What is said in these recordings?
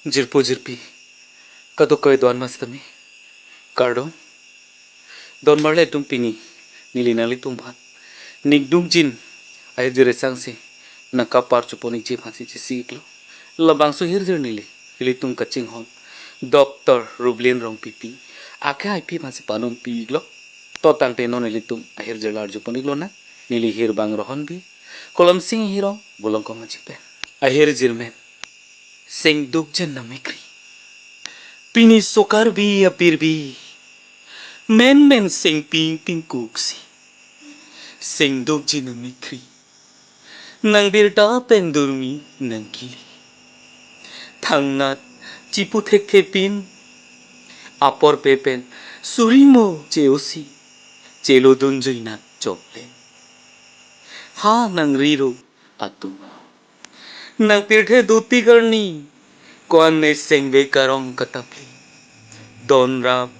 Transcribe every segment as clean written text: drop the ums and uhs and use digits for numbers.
Jirpo jirpi, kato koy doan mas tami, kardo, don marle tung pini, nili nali tumban, nik dung jin, ay dire sangsi, nakapar chuponi jip hasi chisiklo, labang su hirdir nili tung kaching hon, Dr. Rublin rong pipi, ake ay pi hasi panon piglo, to tang te non nili tung ahir jelar juponi glo na, nili hir bang rohon bi, kolam sing hiro, bolong ko majipe, ahir jirmen, sing duk jen namikri. Pini sokar bi apir bi. Men sing ping ping kuksi. Sing dog jinumikri. Nang birta pendurmi nang kili. Tangnat cipu tek tepin. Apor pepen surimo ceosi. Celo dunjoy na chople. Ha nang riro atu. Nang pirthe duti garni. Kuan ne sing bekarong katapli. Don rap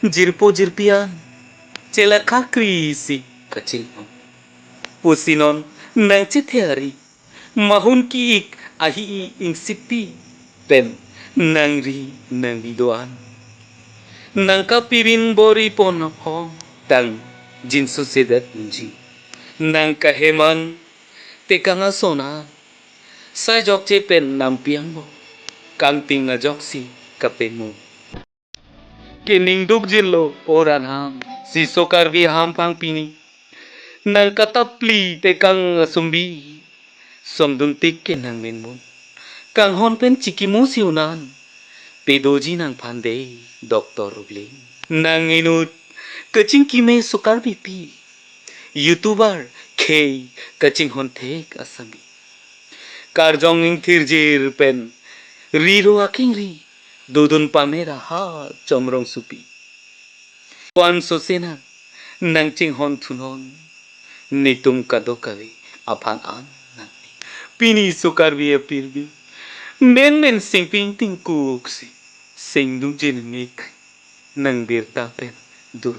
jirpo jirpian. Cela kakrisi kacil pusinon nang cithari mahun kiik ahi ing sipi pen nangri nang bidoan nang kapirin bori pon hong tang jinsu sedat unji nang kaheman tekanga sona sai jok che pen nampiang mo kang ting na jok si kapen mo kining duk jilo oran ham si sokar vi ham pang pini nang katapli te kang sumbi som dun tik ke nang men mon kang hon pen chikimu siunan pedoji nang pande doktor ruble nang inut kaching kime sokar pipi youtuber ke kaching hon tek asami karjong ing thirjir pen riro aking ri dudun pamera ha chomrong supi kwan sosena nang ching hon thunon nitum kado kavi apang an nani pini sukar vi apir vi men sing ping ting kuksi sing dung jin nik nang bir ta pen dur